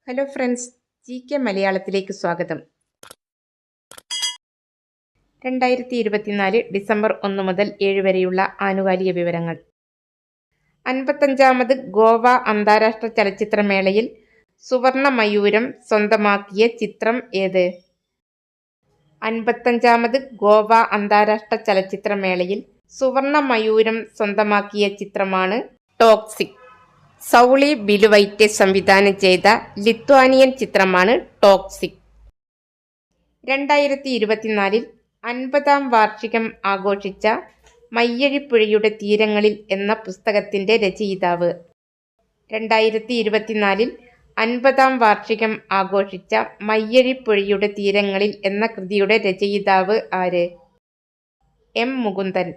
Hello friends, GK മലയാളത്തിലേക്ക് സ്വാഗതം. 2024 December 1 മുതൽ 7 വരെയുള്ള ആനുകാലിക വിവരങ്ങൾ. 55ാമത് ഗോവ അന്താരാഷ്ട്ര ചലച്ചിത്രമേളയിൽ സുവർണ മയൂരം സ്വന്തമാക്കിയ ചിത്രം ഏത്? 55ാമത് ഗോവ അന്താരാഷ്ട്ര ചലച്ചിത്രമേളയിൽ സുവർണ മയൂരം സ്വന്തമാക്കിയ ചിത്രമാണ് ടോക്സിക്. സൗളി ബിലുവൈറ്റ് സംവിധാനം ചെയ്ത ലിത്വാനിയൻ ചിത്രമാണ് ടോക്സിക്. 2024 50ാം വാർഷികം ആഘോഷിച്ച മയ്യഴിപ്പുഴയുടെ തീരങ്ങളിൽ എന്ന പുസ്തകത്തിന്റെ രചയിതാവ്. 2024 50ാം വാർഷികം ആഘോഷിച്ച മയ്യഴിപ്പുഴയുടെ തീരങ്ങളിൽ എന്ന കൃതിയുടെ രചയിതാവ് ആര്? M. Mukundan.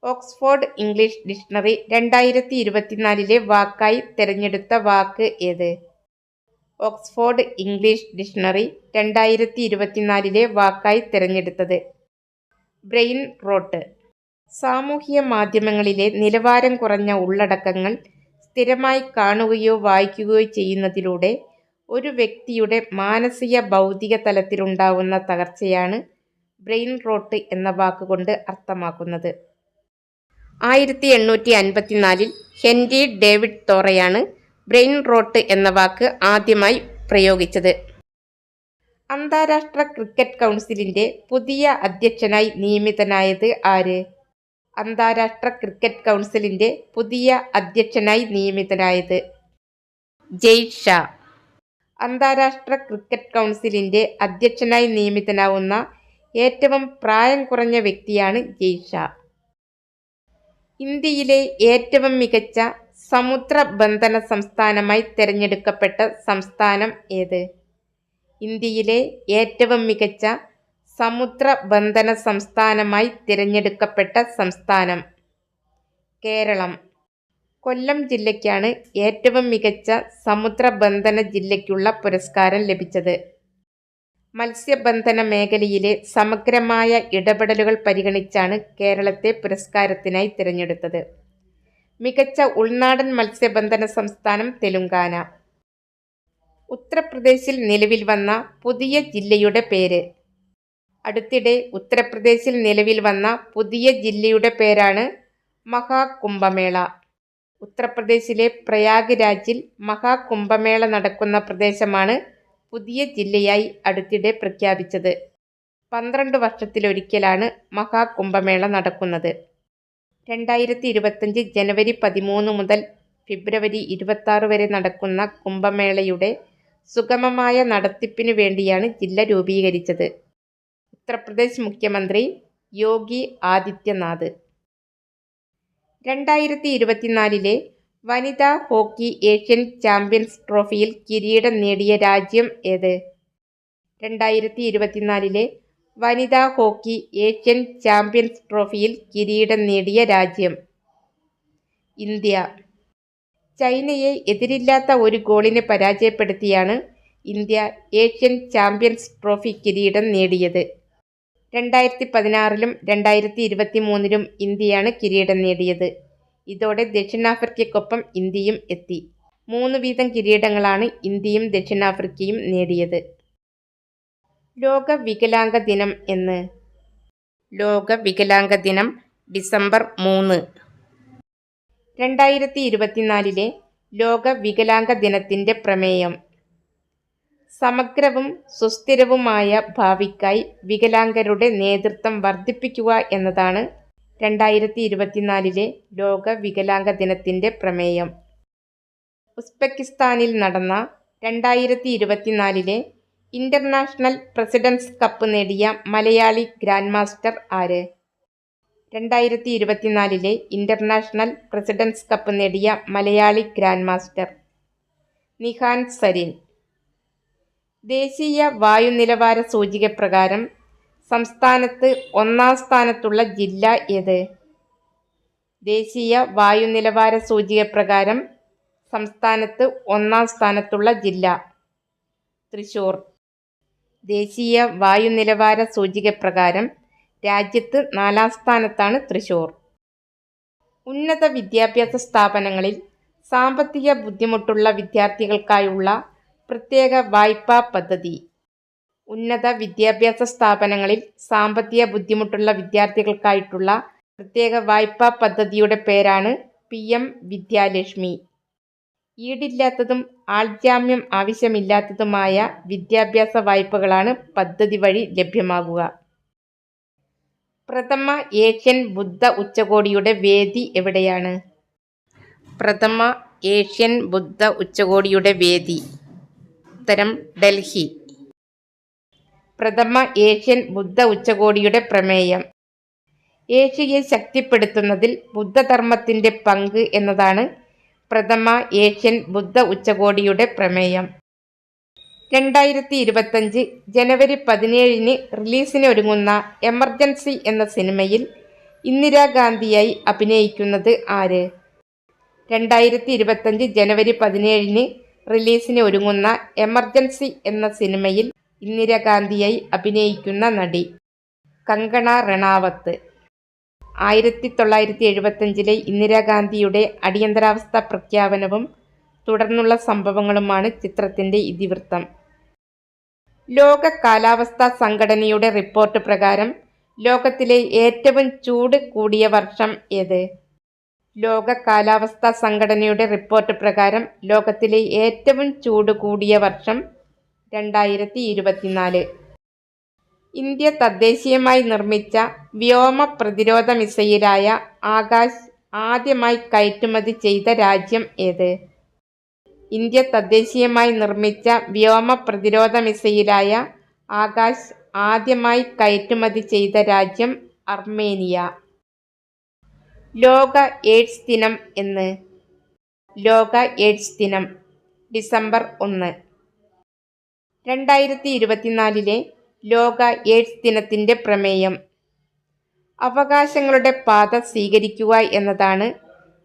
Oxford English dictionary 2024 വാക്കായി തിരഞ്ഞെടുത്ത വാക്ക് ഏത്? ഓക്സ്ഫോർഡ് ഇംഗ്ലീഷ് ഡിക്ഷണറി 2024 വാക്കായി തിരഞ്ഞെടുത്തത് ബ്രെയിൻ റോട്ട്. സാമൂഹ്യ മാധ്യമങ്ങളിലെ നിലവാരം കുറഞ്ഞ ഉള്ളടക്കങ്ങൾ സ്ഥിരമായി കാണുകയോ വായിക്കുകയോ ചെയ്യുന്നതിലൂടെ ഒരു വ്യക്തിയുടെ മാനസിക ഭൗതിക തലത്തിലുണ്ടാവുന്ന തകർച്ചയാണ് ബ്രെയിൻ റോട്ട് എന്ന വാക്കുകൊണ്ട് അർത്ഥമാക്കുന്നത്. 1854 ഹെൻറി ഡേവിഡ് തോറയാണ് ബ്രെയിൻ റോട്ട് എന്ന വാക്ക് ആദ്യമായി പ്രയോഗിച്ചത്. അന്താരാഷ്ട്ര ക്രിക്കറ്റ് കൗൺസിലിന്റെ പുതിയ അധ്യക്ഷനായി നിയമിതനായത് ആര്? അന്താരാഷ്ട്ര ക്രിക്കറ്റ് കൗൺസിലിന്റെ പുതിയ അധ്യക്ഷനായി നിയമിതനായത് ജയ് ഷാ. അന്താരാഷ്ട്ര ക്രിക്കറ്റ് കൗൺസിലിന്റെ അധ്യക്ഷനായി നിയമിതനാവുന്ന ഏറ്റവും പ്രായം കുറഞ്ഞ വ്യക്തിയാണ് ജയ് ഷാ. ഇന്ത്യയിലെ ഏറ്റവും മികച്ച സമുദ്രബന്ധന സംസ്ഥാനമായി തിരഞ്ഞെടുക്കപ്പെട്ട സംസ്ഥാനം ഏത്? ഇന്ത്യയിലെ ഏറ്റവും മികച്ച സമുദ്രബന്ധന സംസ്ഥാനമായി തിരഞ്ഞെടുക്കപ്പെട്ട സംസ്ഥാനം കേരളം. കൊല്ലം ജില്ലയ്ക്കാണ് ഏറ്റവും മികച്ച സമുദ്രബന്ധന ജില്ലയ്ക്കുള്ള പുരസ്കാരം ലഭിച്ചത്. മത്സ്യബന്ധന മേഖലയിലെ സമഗ്രമായ ഇടപെടലുകൾ പരിഗണിച്ചാണ് കേരളത്തെ പുരസ്കാരത്തിനായി തിരഞ്ഞെടുത്തത്. മികച്ച ഉൾനാടൻ മത്സ്യബന്ധന സംസ്ഥാനം തെലുങ്കാന. ഉത്തർപ്രദേശിൽ നിലവിൽ വന്ന പുതിയ ജില്ലയുടെ പേര്. അടുത്തിടെ ഉത്തർപ്രദേശിൽ നിലവിൽ വന്ന പുതിയ ജില്ലയുടെ പേരാണ് മഹാകുംഭമേള. ഉത്തർപ്രദേശിലെ പ്രയാഗ് രാജിൽ മഹാകുംഭമേള നടക്കുന്ന പ്രദേശമാണ് പുതിയ ജില്ലയായി അടുത്തിടെ പ്രഖ്യാപിച്ചത്. 12 വർഷത്തിലൊരിക്കലാണ് മഹാകുംഭമേള നടക്കുന്നത്. 2025 ജനുവരി 13 മുതൽ ഫെബ്രുവരി 26 വരെ നടക്കുന്ന കുംഭമേളയുടെ സുഗമമായ നടത്തിപ്പിനു വേണ്ടിയാണ് ജില്ല രൂപീകരിച്ചത്. ഉത്തർപ്രദേശ് മുഖ്യമന്ത്രി യോഗി ആദിത്യനാഥ്. 2024 വനിതാ ഹോക്കി ഏഷ്യൻ ചാമ്പ്യൻസ് ട്രോഫിയിൽ കിരീടം നേടിയ രാജ്യം ഏത്? 2024 വനിതാ ഹോക്കി ഏഷ്യൻ ചാമ്പ്യൻസ് ട്രോഫിയിൽ കിരീടം നേടിയ രാജ്യം ഇന്ത്യ. ചൈനയെ എതിരില്ലാത്ത ഒരു ഗോളിന് പരാജയപ്പെടുത്തിയാണ് ഇന്ത്യ ഏഷ്യൻ ചാമ്പ്യൻസ് ട്രോഫി കിരീടം നേടിയത്. 2016 2023 ഇന്ത്യയാണ് കിരീടം നേടിയത്. ഇതോടെ ദക്ഷിണാഫ്രിക്കയ്ക്കൊപ്പം ഇന്ത്യയും എത്തി. 3 വീതം കിരീടങ്ങളാണ് ഇന്ത്യയും ദക്ഷിണാഫ്രിക്കയും നേടിയത്. ലോക വികലാംഗ ദിനം എന്ന്. ലോക വികലാംഗ ദിനം ഡിസംബർ 3. 2024 ലോക വികലാംഗ ദിനത്തിന്റെ പ്രമേയം സമഗ്രവും സുസ്ഥിരവുമായ ഭാവിക്കായി വികലാംഗരുടെ നേതൃത്വം വർദ്ധിപ്പിക്കുക എന്നതാണ് 2024 ലോക വികലാംഗ ദിനത്തിന്റെ പ്രമേയം. ഉസ്ബെക്കിസ്ഥാനിൽ നടന്ന 2024 ഇന്റർനാഷണൽ പ്രസിഡന്റ്സ് കപ്പ് നേടിയ മലയാളി ഗ്രാൻഡ് മാസ്റ്റർ ആര്? 2024 ഇന്റർനാഷണൽ പ്രസിഡന്റ്സ് കപ്പ് നേടിയ മലയാളി ഗ്രാൻഡ് മാസ്റ്റർ നിഹാന്ത് സരീൻ. ദേശീയ വായുനിലവാര സൂചിക പ്രകാരം സംസ്ഥാനത്ത് 1ാം സ്ഥാനത്തുള്ള ജില്ല ഏത്? ദേശീയ വായുനിലവാര സൂചിക പ്രകാരം സംസ്ഥാനത്ത് 1ാം സ്ഥാനത്തുള്ള ജില്ല തൃശ്ശൂർ. ദേശീയ വായുനിലവാര സൂചിക പ്രകാരം രാജ്യത്ത് 4ാം സ്ഥാനത്താണ് തൃശ്ശൂർ. ഉന്നത വിദ്യാഭ്യാസ സ്ഥാപനങ്ങളിൽ സാമ്പത്തിക ബുദ്ധിമുട്ടുള്ള വിദ്യാർത്ഥികൾക്കായുള്ള പ്രത്യേക വായ്പാ പദ്ധതി. ഉന്നത വിദ്യാഭ്യാസ സ്ഥാപനങ്ങളിൽ സാമ്പത്തിക ബുദ്ധിമുട്ടുള്ള വിദ്യാർത്ഥികൾക്കായിട്ടുള്ള പ്രത്യേക വായ്പാ പദ്ധതിയുടെ പേരാണ് PM വിദ്യാലക്ഷ്മി. ഈടില്ലാത്തതും ആൾജാമ്യം ആവശ്യമില്ലാത്തതുമായ വിദ്യാഭ്യാസ വായ്പകളാണ് പദ്ധതി വഴി ലഭ്യമാകുക. പ്രഥമ ഏഷ്യൻ ബുദ്ധ ഉച്ചകോടിയുടെ വേദി എവിടെയാണ്? പ്രഥമ ഏഷ്യൻ ബുദ്ധ ഉച്ചകോടിയുടെ വേദി. ഉത്തരം ഡൽഹി. പ്രഥമ ഏഷ്യൻ ബുദ്ധ ഉച്ചകോടിയുടെ പ്രമേയം. ഏഷ്യയെ ശക്തിപ്പെടുത്തുന്നതിൽ ബുദ്ധധർമ്മത്തിന്റെ പങ്ക് എന്നതാണ് പ്രഥമ ഏഷ്യൻ ബുദ്ധ ഉച്ചകോടിയുടെ പ്രമേയം. 2025 ജനുവരി 17 റിലീസിനൊരുങ്ങുന്ന എമർജൻസി എന്ന സിനിമയിൽ ഇന്ദിരാഗാന്ധിയായി അഭിനയിക്കുന്നത് ആര്? 2025 ജനുവരി 17 റിലീസിന് ഒരുങ്ങുന്ന എമർജൻസി എന്ന സിനിമയിൽ ഇന്ദിരാഗാന്ധിയായി അഭിനയിക്കുന്ന നടി കങ്കണ റണാവത്ത്. 1975 ഇന്ദിരാഗാന്ധിയുടെ അടിയന്തരാവസ്ഥ പ്രഖ്യാപനവും തുടർന്നുള്ള സംഭവങ്ങളുമാണ് ചിത്രത്തിന്റെ ഇതിവൃത്തം. ലോക കാലാവസ്ഥാ സംഘടനയുടെ റിപ്പോർട്ട് പ്രകാരം ലോകത്തിലെ ഏറ്റവും ചൂട് കൂടിയ വർഷം ഏത്? ലോക കാലാവസ്ഥാ സംഘടനയുടെ റിപ്പോർട്ട് പ്രകാരം ലോകത്തിലെ ഏറ്റവും ചൂട് കൂടിയ വർഷം 2024. ഇന്ത്യ തദ്ദേശീയമായി നിർമ്മിച്ച വ്യോമ പ്രതിരോധ മിസൈലായ ആകാശ് ആദ്യമായി കയറ്റുമതി ചെയ്ത രാജ്യം ഏത്? ഇന്ത്യ തദ്ദേശീയമായി നിർമ്മിച്ച വ്യോമ പ്രതിരോധ മിസൈലായ ആകാശ് ആദ്യമായി കയറ്റുമതി ചെയ്ത രാജ്യം അർമേനിയ. ലോക എയ്ഡ്സ് ദിനം എന്ന്? ലോക എയ്ഡ്സ് ദിനം ഡിസംബർ 1. 2024 ലോക എയ്ഡ്സ് ദിനത്തിന്റെ പ്രമേയം. അവകാശങ്ങളുടെ പാത സ്വീകരിക്കുക എന്നതാണ്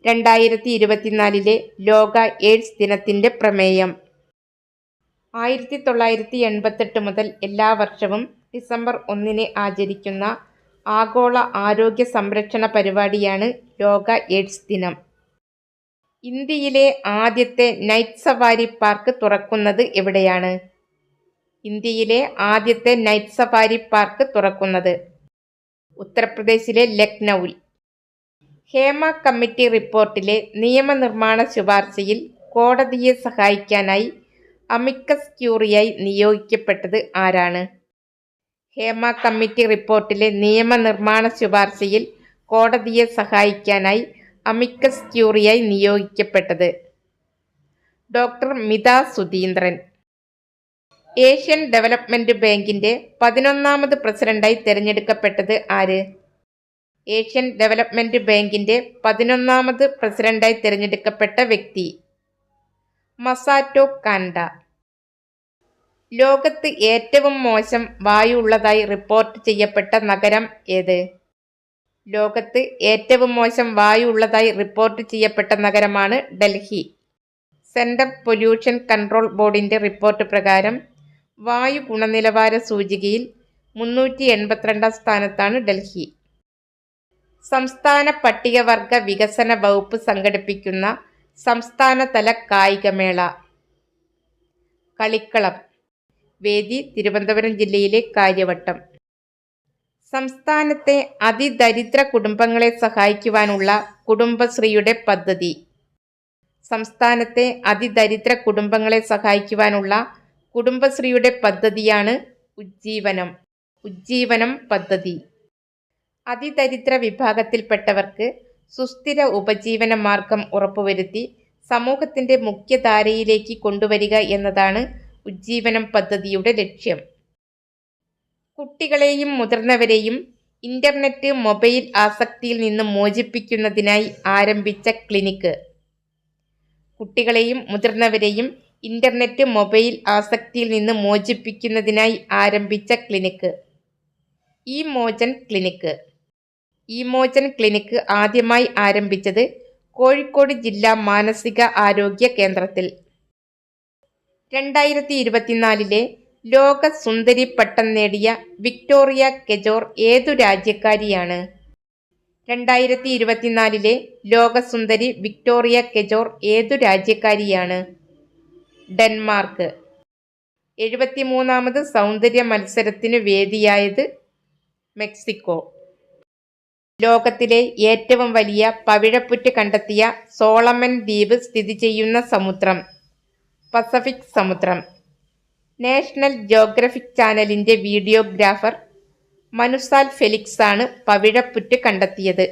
2024 ലോക എയ്ഡ്സ് ദിനത്തിന്റെ പ്രമേയം. 1988 മുതൽ എല്ലാ വർഷവും ഡിസംബർ 1 ആചരിക്കുന്ന ആഗോള ആരോഗ്യ സംരക്ഷണ പരിപാടിയാണ് ലോക എയ്ഡ്സ് ദിനം. ഇന്ത്യയിലെ ആദ്യത്തെ നൈറ്റ് സഫാരി പാർക്ക് തുറക്കുന്നത് എവിടെയാണ്? ഇന്ത്യയിലെ ആദ്യത്തെ നൈറ്റ് സഫാരി പാർക്ക് തുറക്കുന്നത് ഉത്തർപ്രദേശിലെ ലക്നൌവിൽ. ഹേമ കമ്മിറ്റി റിപ്പോർട്ടിലെ നിയമനിർമ്മാണ ശുപാർശയിൽ കോടതിയെ സഹായിക്കാനായി അമിക്കസ് ക്യൂറിയായി നിയോഗിക്കപ്പെട്ടത് ആരാണ്? ഹേമ കമ്മിറ്റി റിപ്പോർട്ടിലെ നിയമനിർമ്മാണ ശുപാർശയിൽ കോടതിയെ സഹായിക്കാനായി അമിക്കസ് ക്യൂറിയായി നിയോഗിക്കപ്പെട്ടത് doctor Mita Sudheendran. Asian development ബാങ്കിന്റെ 11ാമത് പ്രസിഡന്റായി തെരഞ്ഞെടുക്കപ്പെട്ടത് ആര്? ഏഷ്യൻ ഡെവലപ്മെന്റ് ബാങ്കിന്റെ 11ാമത് പ്രസിഡന്റായി തെരഞ്ഞെടുക്കപ്പെട്ട വ്യക്തി മസാറ്റോ കാൻഡ. ലോകത്ത് ഏറ്റവും മോശം വായു ഉള്ളതായി റിപ്പോർട്ട് ചെയ്യപ്പെട്ട നഗരം ഏത്? ലോകത്ത് ഏറ്റവും മോശം വായു ഉള്ളതായി റിപ്പോർട്ട് ചെയ്യപ്പെട്ട നഗരമാണ് ഡൽഹി. സെന്റർ പൊല്യൂഷൻ കൺട്രോൾ ബോർഡിന്റെ റിപ്പോർട്ട് പ്രകാരം വായു ഗുണനിലവാര സൂചികയിൽ 382ാം സ്ഥാനത്താണ് ഡൽഹി. സംസ്ഥാന പട്ടികവർഗ വികസന വകുപ്പ് സംഘടിപ്പിക്കുന്ന സംസ്ഥാനതല കായികമേള. കളിക്കളം. വേദി തിരുവനന്തപുരം ജില്ലയിലെ കാര്യവട്ടം. സംസ്ഥാനത്തെ അതിദരിദ്ര കുടുംബങ്ങളെ സഹായിക്കുവാനുള്ള കുടുംബശ്രീയുടെ പദ്ധതി. സംസ്ഥാനത്തെ അതിദരിദ്ര കുടുംബങ്ങളെ സഹായിക്കുവാനുള്ള കുടുംബശ്രീയുടെ പദ്ധതിയാണ് ഉജ്ജീവനം പദ്ധതി. അതിദരിദ്ര വിഭാഗത്തിൽപ്പെട്ടവർക്ക് സുസ്ഥിര ഉപജീവന മാർഗം ഉറപ്പുവരുത്തി സമൂഹത്തിന്റെ മുഖ്യധാരയിലേക്ക് കൊണ്ടുവരിക എന്നതാണ് ഉജ്ജീവനം പദ്ധതിയുടെ ലക്ഷ്യം. കുട്ടികളെയും മുതിർന്നവരെയും ഇന്റർനെറ്റ് മൊബൈൽ ആസക്തിയിൽ നിന്ന് മോചിപ്പിക്കുന്നതിനായി ആരംഭിച്ച ക്ലിനിക്ക്. കുട്ടികളെയും മുതിർന്നവരെയും ഇന്റർനെറ്റ് മൊബൈൽ ആസക്തിയിൽ നിന്ന് മോചിപ്പിക്കുന്നതിനായി ആരംഭിച്ച ക്ലിനിക്ക് ഇമോചൻ ക്ലിനിക്ക്. ഇമോചൻ ക്ലിനിക്ക് ആദ്യമായി ആരംഭിച്ചത് കോഴിക്കോട് ജില്ലാ മാനസിക ആരോഗ്യ കേന്ദ്രത്തിൽ. 2024 ലോക സുന്ദരി പട്ടം നേടിയ വിക്ടോറിയ കെജോർ ഏതു രാജ്യക്കാരിയാണ്? 2024 ലോക സുന്ദരി വിക്ടോറിയ കെജോർ ഏതു രാജ്യക്കാരിയാണ്? ഡെൻമാർക്ക്. 73ാമത് സൗന്ദര്യ മത്സരത്തിനു വേദിയായത് മെക്സിക്കോ. ലോകത്തിലെ ഏറ്റവും വലിയ പവിഴപ്പുറ്റ് കണ്ടെത്തിയ സോളമൻ ദ്വീപ് സ്ഥിതി ചെയ്യുന്ന സമുദ്രം പസഫിക് സമുദ്രം. നാഷണൽ ജിയോഗ്രഫിക് ചാനലിന്റെ വീഡിയോഗ്രാഫർ മനുസാൽ ഫെലിക്സാണ് പവിഴപ്പുറ്റ് കണ്ടെത്തിയത്.